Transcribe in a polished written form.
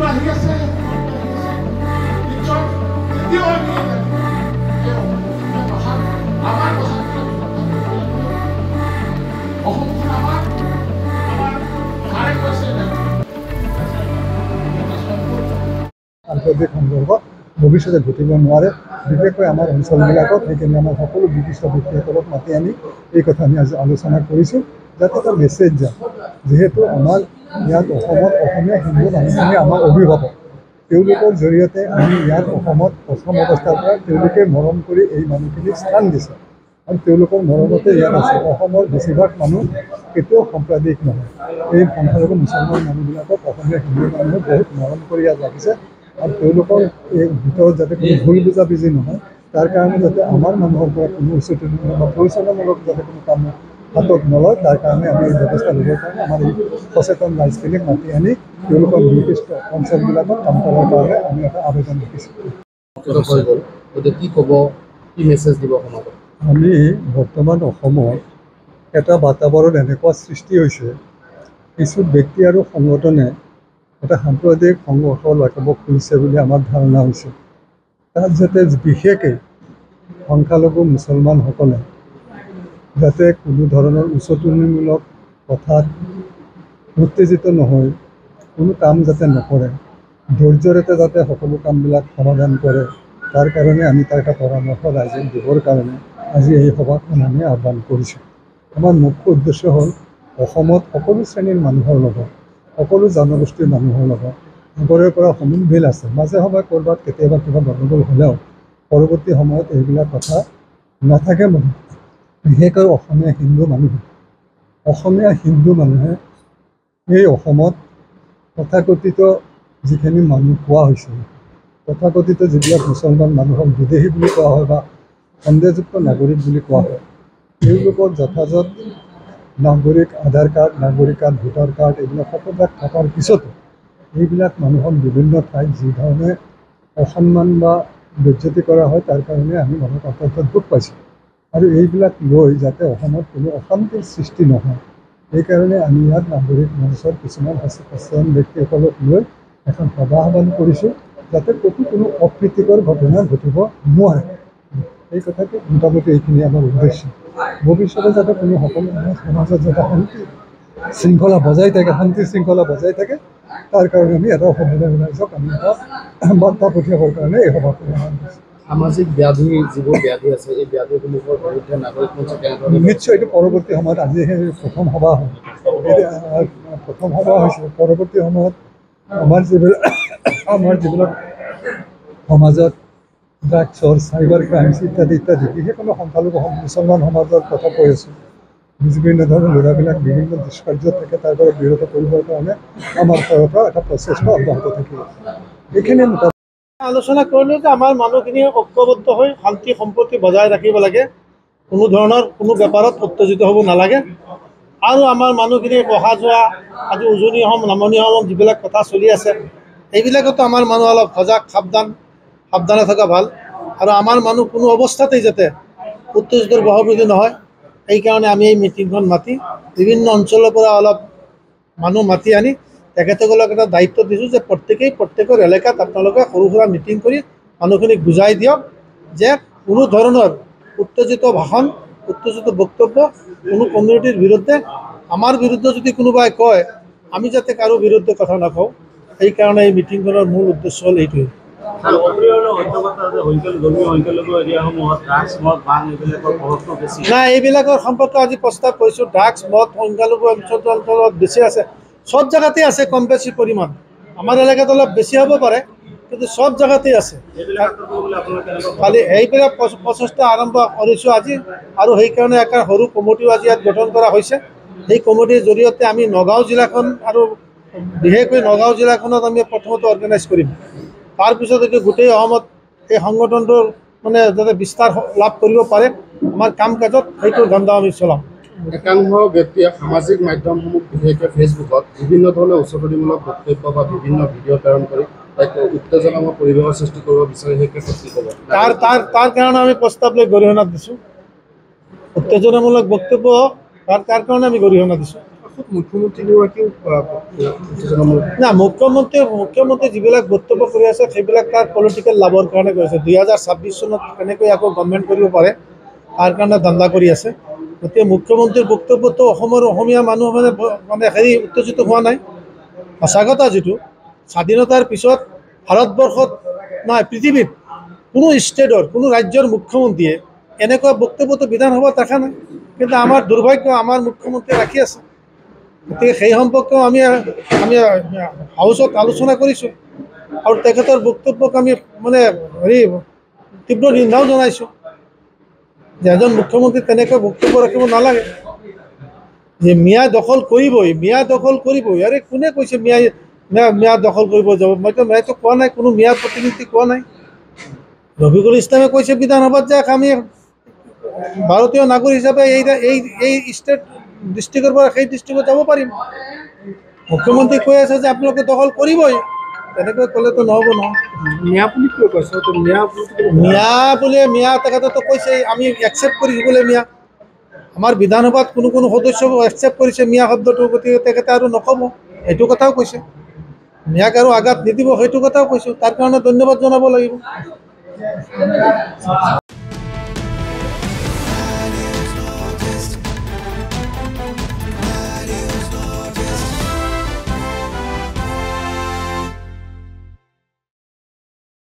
আন্তৰ্জাতিক সংঘৰ্ষ ভৱিষ্যতে ঘটিব নোৱাৰে। বিশেষকৈ আমাৰ অঞ্চলবিলাকত সেইখিনি আমাৰ সকলো বিশিষ্ট ব্যক্তিসকলক মাতি আনি এই কথা আমি আজি আলোচনা কৰিছোঁ, যাতে এটা মেছেজ যায়। যিহেতু আমাৰ ইয়াত অসমত অসমীয়া হিন্দু মানুহখিনি আমাৰ অভিভাৱক, তেওঁলোকৰ জৰিয়তে আমি ইয়াত অসমত প্ৰথম অৱস্থাৰ পৰা তেওঁলোকে মৰম কৰি এই মানুহখিনিক স্থান দিছে আৰু তেওঁলোকৰ মৰমতে ইয়াত আছে। অসমৰ বেছিভাগ মানুহ কেতিয়াও সাম্প্ৰদায়িক নহয়। এই সংখ্যালঘু মুছলমান মানুহবিলাকক অসমীয়া হিন্দু মানুহে বহুত মৰম কৰি ইয়াত ৰাখিছে আৰু তেওঁলোকৰ এই ভিতৰত যাতে কোনো ভুল বুজাবুজি নহয়, তাৰ কাৰণে যাতে আমাৰ মানুহৰ পৰা কোনো উচতনিমূলক বা পৰিচালনামূলক যাতে কোনো কাম হাতত নলয়, তাৰ কাৰণে আমি এই ব্যৱস্থা ল'বৰ কাৰণে আমাৰ এই সচেতন ৰাইজখিনিক মাতি আনি তেওঁলোকৰ নিৰ্দিষ্ট অঞ্চলবিলাকত কাম কৰাৰ কাৰণে আমি এটা আবেদন লিখিছোঁ। কি ক'ব, কি মেছেজ দিব সমাজত? আমি বৰ্তমান অসমত এটা বাতাবৰণ এনেকুৱা সৃষ্টি হৈছে, কিছু ব্যক্তি আৰু সংগঠনে এটা সাম্প্ৰদায়িক সংঘৰ্ষ লগাব খুজিছে বুলি আমাৰ ধাৰণা হৈছে। তাত যাতে বিশেষকৈ সংখ্যালঘু মুছলমানসকলে যাতে কোনো ধৰণৰ উচতনিমূলক কথাত উত্তেজিত নহয়, কোনো কাম যাতে নকৰে, ধৈৰ্যৰে যাতে সকলো কামবিলাক সমাধান কৰে, তাৰ কাৰণে আমি তাৰ এটা পৰামৰ্শ ৰাইজক দিবৰ কাৰণে আজি এই সভাখন আমি আহ্বান কৰিছোঁ। আমাৰ মুখ্য উদ্দেশ্য হ'ল অসমত সকলো শ্ৰেণীৰ মানুহৰ লগত, সকলো জনগোষ্ঠীৰ মানুহৰ লগত আগৰে পৰা সমিলমিল আছে। মাজে সময়ে ক'ৰবাত কেতিয়াবা কিবা গণ্ডগোল হ'লেও পৰৱৰ্তী সময়ত এইবিলাক কথা নাথাকে। বিশেষকৈ অসমীয়া হিন্দু মানুহে এই অসমত তথাকথিত যিখিনি মানুহ কোৱা হৈছে, তথাকথিত যিবিলাক মুছলমান মানুহক বিদেশী বুলি কোৱা হয় বা সন্দেহযুক্ত নাগৰিক বুলি কোৱা হয়, তেওঁলোকৰ যথাযথ নাগৰিক আধাৰ কাৰ্ড, নাগৰিক কাৰ্ড, ভোটাৰ কাৰ্ড এইবিলাক সকলোবিলাক থকাৰ পিছতো এইবিলাক মানুহক বিভিন্ন ঠাইত যি ধৰণে অসন্মান বা বেজ্জতি কৰা হয়, তাৰ কাৰণে আমি মনত অত্যন্ত দুখ পাইছোঁ। আৰু এইবিলাক লৈ যাতে অসমত কোনো অশান্তিৰ সৃষ্টি নহয়, সেইকাৰণে আমি ইয়াত নাগৰিক মঞ্চৰ কিছুমান সচেতন ব্যক্তিসকলক লৈ এখন সভা আহ্বান কৰিছোঁ, যাতে কোনো অপ্ৰীতিকৰ ঘটনা ঘটিব নোৱাৰে। এই কথাটো মোটামুটি এইখিনি আমাৰ উদ্দেশ্য। ভৱিষ্যতে যাতে কোনো সকলো সমাজত যাতে শান্তি শৃংখলা বজাই থাকে, শান্তি শৃংখলা বজাই থাকে, তাৰ কাৰণে আমি এটা সম্প্ৰদায় ৰাইজক আমি এটা বাৰ্তা পঠিয়াবৰ কাৰণে এই সভাখন আহ্বান কৰিছোঁ। সামাজিক ব্যাধি যিবোৰ ব্যাধি আছে, এই ব্যাধিসমূহৰ বিৰুদ্ধে নাগৰিক মঞ্চ নিশ্চয় এইটো পৰৱৰ্তী সময়ত আজি সেই প্ৰথম সভা হয়, হৈছে। পৰৱৰ্তী সময়ত আমাৰ যিবিলাক সমাজত ড্ৰাগছৰ, চাইবাৰ ক্ৰাইমছ ইত্যাদি বিশেষকৈ সংখ্যালঘু মুছলমান সমাজৰ কথা কৈ আছোঁ। বিভিন্ন ধৰণৰ ল'ৰাবিলাক বিভিন্ন দুষ্কাৰ্যত থাকে, তাৰ পৰা বিৰত কৰিবৰ কাৰণে আমাৰ ফালৰ পৰা এটা প্ৰচেষ্টা অব্যাহত থাকিব। এইখিনি আলোচনা কৰিলোঁ যে আমাৰ মানুহখিনি ঐক্যবদ্ধ হৈ শান্তি সম্প্ৰীতি বজাই ৰাখিব লাগে, কোনো ধৰণৰ কোনো বেপাৰত উত্তেজিত হ'ব নালাগে। আৰু আমাৰ মানুহখিনি অহা যোৱা আজি উজনি অসম, নামনি অসম যিবিলাক কথা চলি আছে, এইবিলাকতো আমাৰ মানুহ অলপ সজাগ সাৱধানে থকা ভাল। আৰু আমাৰ মানুহ কোনো অৱস্থাতেই যাতে উত্তেজিতৰ বশৱৰ্তী নহয়, সেইকাৰণে আমি এই মিটিংখন মাতি বিভিন্ন অঞ্চলৰ পৰা অলপ মানুহ মাতি আনি তেখেতসকলক এটা দায়িত্ব দিছোঁ যে প্ৰত্যেকৰ এলেকাত আপোনালোকে সৰু সুৰা মিটিং কৰি মানুহখিনিক বুজাই দিয়ক যে কোনো ধৰণৰ উত্তেজিত ভাষণ, উত্তেজিত বক্তব্য কোনো কমিউনিটিৰ বিৰুদ্ধে, আমাৰ বিৰুদ্ধে যদি কোনোবাই কয়, আমি যাতে কাৰো বিৰুদ্ধে কথা নকওঁ। সেইকাৰণে এই মিটিংখনৰ মূল উদ্দেশ্য হ'ল এইটোৱে। নাই, এইবিলাকৰ সম্পৰ্কে আজি প্ৰস্তাৱ কৰিছোঁ। ড্ৰাগছ, মদ সংখ্যালঘু অঞ্চলত বেছি আছে, সব জেগাতেই আছে কম বেছি পৰিমাণ। আমাৰ এলেকাত অলপ বেছি হ'ব পাৰে, কিন্তু সব জেগাতেই আছে। খালি এইবিলাক প্ৰচেষ্টা আৰম্ভ কৰিছোঁ আজি, আৰু সেইকাৰণে এটা সৰু কমিটিও আজি ইয়াত গঠন কৰা হৈছে। সেই কমিটিৰ জৰিয়তে আমি নগাঁও জিলাখন আৰু বিশেষকৈ নগাঁও জিলাখনত আমি প্ৰথমতে অৰ্গেনাইজ কৰিম। তাৰপিছত এইটো গোটেই অসমত এই সংগঠনটোৰ মানে যাতে বিস্তাৰ লাভ কৰিব পাৰে আমাৰ কাম কাজত, সেইটো ধান্দা আমি চলাম। একাংশ ব্যক্তিয়ে সামাজিক মাধ্যমসমূহ বিশেষকৈ ফেচবুকত বিভিন্ন ধৰণৰ উচতনিমূলক বক্তব্য বা বিভিন্ন ভিডিঅ' প্ৰেৰণ কৰি উত্তেজনাময় পৰিৱেশৰ সৃষ্টি কৰিব বিচাৰে, সেই ক্ষেত্ৰত কি ক'ব? তাৰ কাৰণে আমি প্ৰস্তাৱ লৈ গৰিহণা দিছোঁ। উত্তেজনামূলক বক্তব্য তাৰ কাৰণে আমি গৰিহণা দিছোঁ। মুখ্যমন্ত্ৰীগৰাকীও উত্তেজনামূলক না মুখ্যমন্ত্ৰী যিবিলাক বক্তব্য কৰি আছে সেইবিলাক তাৰ পলিটিকেল লাভৰ কাৰণে কৰিছে 2026 চনত কেনেকৈ আকৌ গভৰ্ণমেণ্ট কৰিব পাৰে তাৰ কাৰণে ধান্দা কৰি আছে গতিকে মুখ্যমন্ত্ৰীৰ বক্তব্যটো অসমীয়া মানুহ মানে হেৰি উত্তেজিত হোৱা নাই সঁচা কথা যিটো স্বাধীনতাৰ পিছত ভাৰতবৰ্ষত নাই পৃথিৱীত কোনো ষ্টেটৰ কোনো ৰাজ্যৰ মুখ্যমন্ত্ৰীয়ে এনেকুৱা বক্তব্যটো বিধানসভাত ৰাখা নাই কিন্তু আমাৰ দুৰ্ভাগ্য আমাৰ মুখ্যমন্ত্ৰীয়ে ৰাখি আছে গতিকে সেই সম্পৰ্কেও আমি হাউচত আলোচনা কৰিছোঁ আৰু তেখেতৰ বক্তব্যক আমি মানে হেৰি তীব্ৰ নিন্দাও জনাইছোঁ যে এজন মুখ্যমন্ত্ৰী তেনেকৈ বক্তব্য ৰাখিব নালাগে যে মিয়া দখল কৰিবই আৰে কোনে কৈছে মিয়া দখল কৰিব যাব মইতো কোৱা নাই কোনো মিয়া প্ৰতিনিধি কোৱা নাই ৰফিকুল ইছলামে কৈছে বিধানসভাত যে আমি ভাৰতীয় নাগৰিক হিচাপে এই ষ্টেট ডিষ্ট্ৰিক্টৰ পৰা সেই ডিষ্ট্ৰিক্টত যাব পাৰিম মুখ্যমন্ত্ৰী কৈ আছে যে আপোনালোকে দখল কৰিবই তেনেকৈ ক'লেতো নহ'ব নহয় মিয়া বুলি কিয় কৈছে মিয়া তেখেতেতো কৈছে আমি একচেপ্ট কৰিছোঁ বোলে মিয়া আমাৰ বিধানসভাত কোনো সদস্য একচেপ্ট কৰিছে মিয়া শব্দটো গতিকে তেখেতে আৰু নক'ব সেইটো কথাও কৈছে মিয়াক আৰু আঘাত নিদিব সেইটো কথাও কৈছোঁ তাৰ কাৰণে ধন্যবাদ জনাব লাগিব